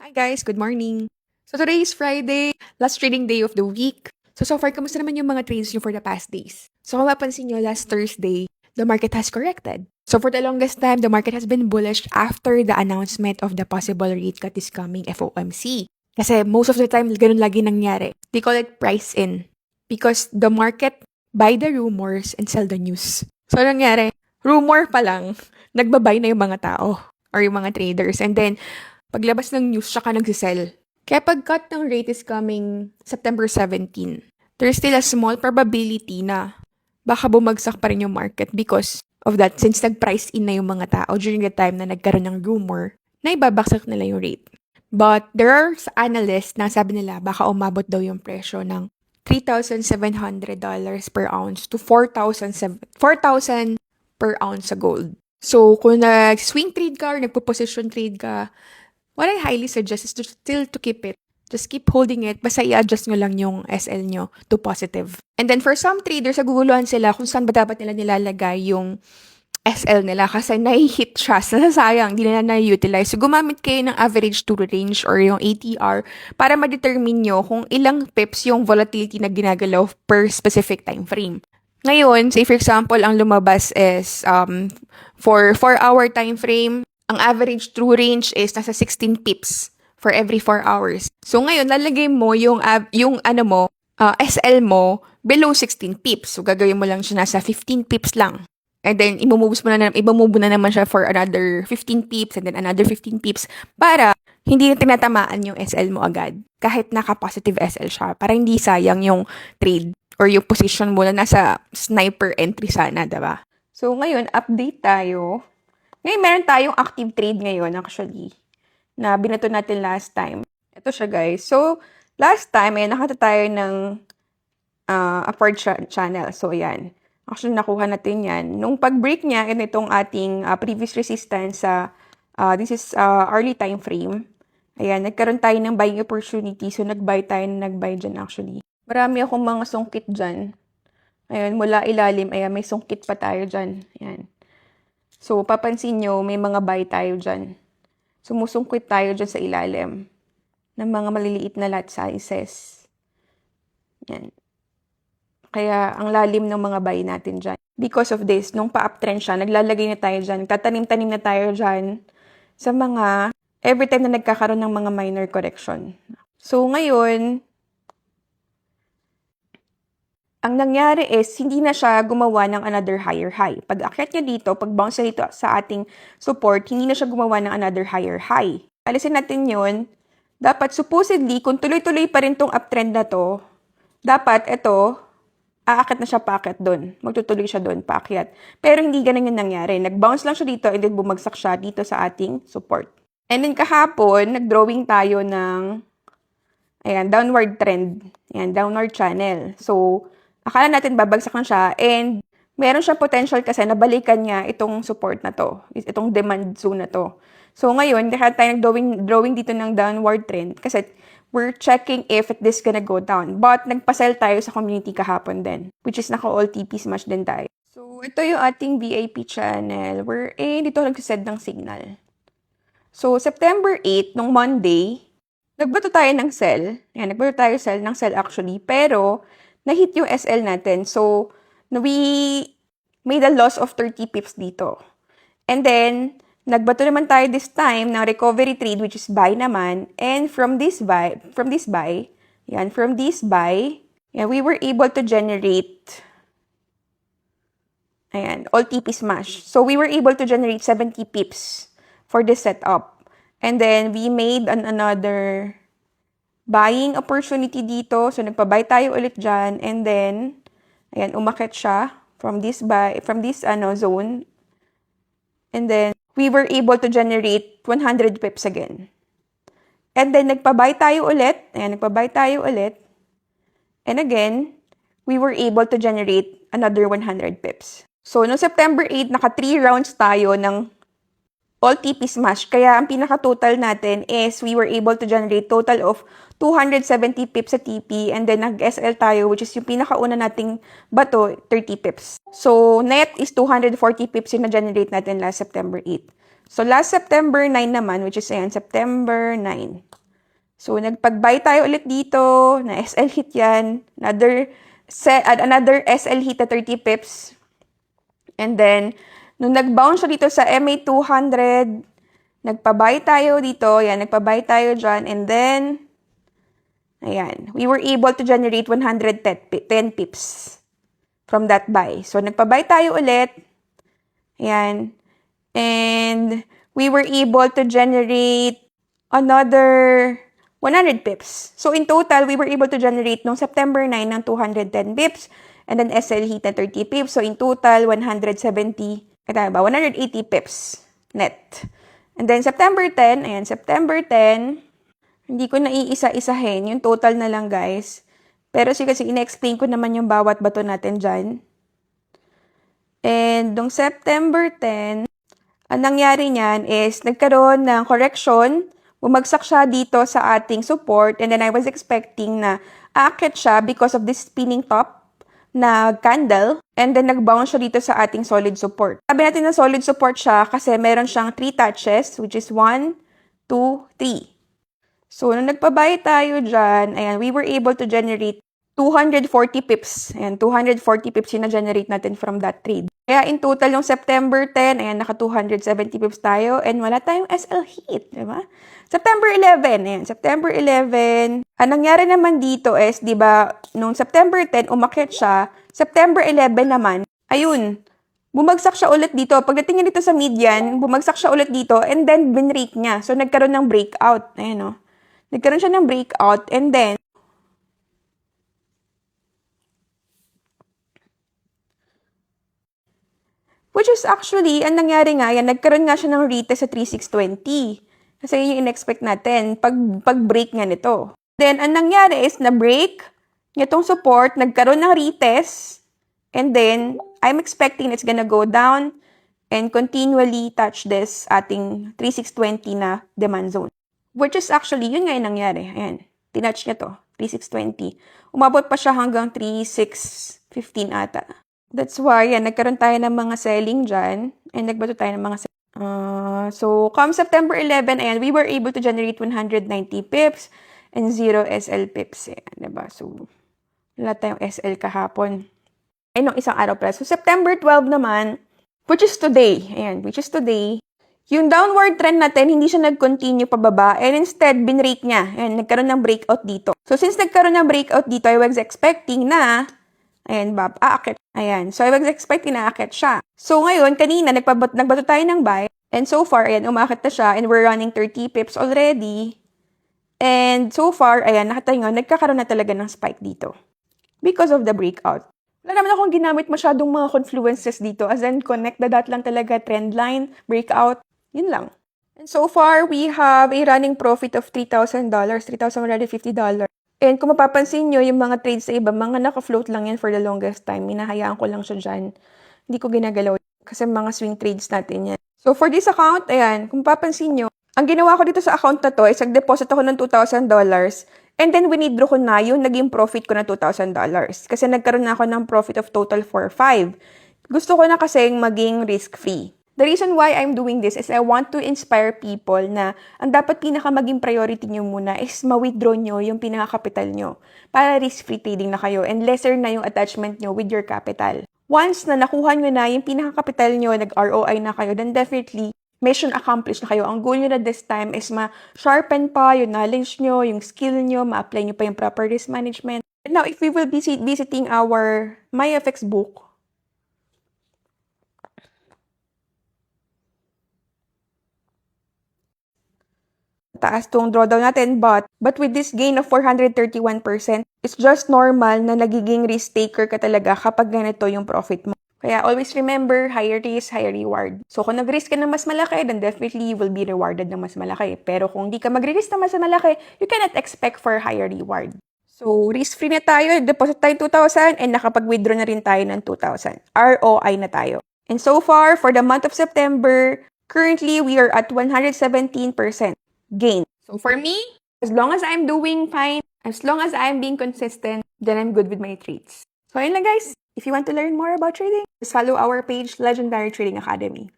Hi guys, good morning. So today is Friday, last trading day of the week. So far, kamusta naman yung mga trades nyo for the past days? So kung mapansin nyo, last Thursday, the market has corrected. So for the longest time, the market has been bullish after the announcement of the possible rate cut is coming FOMC. Kasi most of the time, ganun lagi nangyari. They call it price in. Because the market buy the rumors and sell the news. So nangyari, rumor pa lang, nagbabay na yung mga tao or yung mga traders. And then, paglabas ng news, tsaka nagsisell. Kaya pag cut ng rate is coming September 17, there's still a small probability na baka bumagsak pa rin yung market because of that, since nag-price in na yung mga tao during the time na nagkaroon ng rumor na ibabaksak nila yung rate. But there are analysts na sabi nila baka umabot daw yung presyo ng $3,700 per ounce to 4,000 per ounce sa gold. So, kung nag-swing trade ka or nagpo-position trade ka, what I highly suggest is to keep it. Just keep holding it. Basta i-adjust nyo lang yung SL nyo to positive. And then for some traders, naguguluhan sila kung saan ba dapat nila nilalagay yung SL nila kasi nahi-hit siya. Nasasayang, hindi nila na-utilize. So gumamit kayo ng average true range or yung ATR para ma-determine nyo kung ilang pips yung volatility na ginagalaw per specific time frame. Ngayon, say for example, ang lumabas is for 4-hour time frame, ang average true range is nasa 16 pips for every 4 hours. So ngayon, lalagay mo yung SL mo below 16 pips. So gagawin mo lang siya nasa 15 pips lang. And then, imumove na naman siya for another 15 pips and then another 15 pips para hindi na tinatamaan yung SL mo agad. Kahit naka-positive SL siya. Para hindi sayang yung trade or yung position mo na nasa sniper entry sana, diba? So ngayon, update tayo. Ngayon, meron tayong active trade ngayon, actually, na binato natin last time. Ito siya, guys. So, last time, nakita tayo ng upward channel. So, ayan. Actually, nakuha natin yan. Nung pag-break niya, itong ating previous resistance sa, this is early time frame. Ayan, nagkaroon tayo ng buying opportunity. So, nag-buy dyan, actually. Marami akong mga sungkit dyan. Ayan, mula ilalim. Ayan, may sungkit pa tayo dyan. Ayan. So, papansin nyo, may mga buy tayo dyan. Sumusungkit tayo dyan sa ilalim ng mga maliliit na lot sizes. Yan. Kaya, ang lalim ng mga buy natin dyan. Because of this, nung pa-uptrend siya, naglalagay na tayo dyan, tatanim-tanim na tayo dyan sa mga, every time na nagkakaroon ng mga minor correction. So, ngayon, ang nangyari is, hindi na siya gumawa ng another higher high. Pag akyat niya dito, pag bounce niya dito sa ating support, hindi na siya gumawa ng another higher high. Alisin natin yun. Dapat supposedly, kung tuloy-tuloy pa rin tong uptrend na to, dapat ito, aakyat na siya paakyat doon. Magtutuloy siya doon, paakyat. Pero hindi ganun yung nangyari. Nag-bounce lang siya dito and then bumagsak siya dito sa ating support. And then kahapon, nag-drawing tayo ng downward trend. Ayan, downward channel. So, akala natin babagsak na siya and meron siyang potential kasi nabalikan niya itong support na to, itong demand zone na to. So ngayon, kaya tayo drawing dito ng downward trend kasi we're checking if this gonna go down. But nagpa-sell tayo sa community kahapon din, which is naka-all TP smash din tayo. So ito yung ating VIP channel wherein dito nagsiset ng signal. So September 8, nung Monday, nagbato tayo ng sell. Yan, nagbato tayo ng sell actually, pero na-hit yung SL natin. So, we made a loss of 30 pips dito. And then, nagbato naman tayo this time ng recovery trade, which is buy naman. And from this buy, we were able to generate, all TP smash. So, we were able to generate 70 pips for this setup. And then, we made another buying opportunity dito. So, nagpa-buy tayo ulit dyan. And then, umakyat siya from this zone. And then, we were able to generate 100 pips again. And then, nagpa-buy tayo ulit. And again, we were able to generate another 100 pips. So, no September 8, naka 3 rounds tayo ng all TP smash. Kaya, ang pinaka-total natin is we were able to generate total of 270 pips sa TP and then nag-SL tayo which is yung pinakauna nating bato, 30 pips. So, net is 240 pips yung na-generate natin last September 8. So, last September 9 naman, which is ayan, September 9. So, nagpag-buy tayo ulit dito, na SL hit yan. Another SL hit na 30 pips. And then, nung nag-bounce siya dito sa MA 200, nagpa-buy tayo dito. Yan, nagpa-buy tayo dyan. And then, ayan, we were able to generate 110 pips from that buy. So, nagpa-buy tayo ulit. Ayan. And we were able to generate another 100 pips. So, in total, we were able to generate noong September 9 ng 210 pips and then SL heat na 30 pips. So, in total, 180 pips net. And then, September 10, ayan, September 10, hindi ko naiisa-isahin. Yung total na lang, guys. Pero kasi ina-explain ko naman yung bawat bato natin dyan. And, nung September 10, ang nangyari niyan is, nagkaroon ng correction, bumagsak siya dito sa ating support, and then I was expecting na aakyat siya because of this spinning top na candle, and then nag-bounce siya dito sa ating solid support. Sabi natin na solid support siya kasi meron siyang 3 touches, which is 1, 2, 3. So, nung nagpa-buy tayo dyan, ayan, we were able to generate 240 pips. Ayan, 240 pips yung na-generate natin from that trade. Kaya in total, yung September 10, ayan, naka 270 pips tayo and wala tayong SL hit, di ba? September 11, ayan, September 11. Ang nangyari naman dito is, di ba, nung September 10, umakyat siya. September 11 naman, ayun, bumagsak siya ulit dito. Pagdating niya dito sa median, bumagsak siya ulit dito and then binrake niya. So, nagkaroon ng breakout. Ayan, o. Nagkaroon siya ng breakout and then, which is actually, ang nangyari nga, yan, nagkaroon nga siya ng retest sa 3620. Kasi yun yung in-expect natin, pag-break nga nito. Then, ang nangyari is, na-break niya itong support, nagkaroon ng retest, and then, I'm expecting it's gonna go down and continually touch this ating 3620 na demand zone. Which is actually, yun nga yung nangyari. Ayan, tinouch niya to, 3620. Umabot pa siya hanggang 3615 ata. That's why, yan, nagkaroon tayo ng mga selling dyan, and nagbato tayo ng mga so, come September 11, ayan, we were able to generate 190 pips and 0 SL pips. Ayan, diba? So, wala tayong SL kahapon. Ay, nung isang araw pala. So, September 12 naman, which is today, ayan, which is today, yung downward trend natin, hindi siya nag-continue pababa, and instead, binrake niya. Ayan, nagkaroon ng breakout dito. So, since nagkaroon ng breakout dito, I was expecting na, ayan, aakit. Ayan. So, I was expecting na aakit siya. So, ngayon, kanina, nagbato tayo ng buy. And so far, ayan, umakit na siya. And we're running 30 pips already. And so far, ayan, nakatayo, nagkakaroon na talaga ng spike dito. Because of the breakout. Wala naman akong ginamit masyadong mga confluences dito. As in, connect the dot lang talaga. Trend line, breakout. Yun lang. And so far, we have a running profit of $3,000, $3,150. And kung mapapansin nyo, yung mga trades sa iba, mga naka-float lang yan for the longest time. Hinahayaan ko lang siya dyan. Hindi ko ginagalaw. Kasi mga swing trades natin yan. So, for this account, ayan, kung mapapansin nyo, ang ginawa ko dito sa account na to is nag-deposit ako ng $2,000 and then winidraw ko na yung naging profit ko na $2,000. Kasi nagkaroon na ako ng profit of total for 5. Gusto ko na kasing maging risk-free. The reason why I'm doing this is I want to inspire people na ang dapat maging priority nyo muna is ma-withdraw nyo yung pinaka-capital nyo para risk-free trading na kayo and lesser na yung attachment nyo with your capital. Once na nakuha nyo na yung pinaka-capital nyo, nag-ROI na kayo, then definitely mission accomplished na kayo. Ang goal nyo na this time is ma-sharpen pa yung knowledge nyo, yung skill nyo, ma-apply nyo pa yung proper risk management. And now, if we will be visiting our MyFX book, taas tong drawdown natin, but with this gain of 431%, it's just normal na nagiging risk taker ka talaga kapag ganito yung profit mo. Kaya always remember, higher risk, higher reward. So kung nag-risk ka ng mas malaki, then definitely you will be rewarded ng mas malaki. Pero kung di ka mag-risk ng mas malaki, you cannot expect for higher reward. So risk-free na tayo, deposit tayo 2,000, and nakapag-withdraw na rin tayo ng 2,000. ROI na tayo. And so far, for the month of September, currently we are at 117% gain. So for me, as long as I'm doing fine, as long as I'm being consistent, then I'm good with my trades. So ayun lang guys. If you want to learn more about trading, just follow our page, Legendary Trading Academy.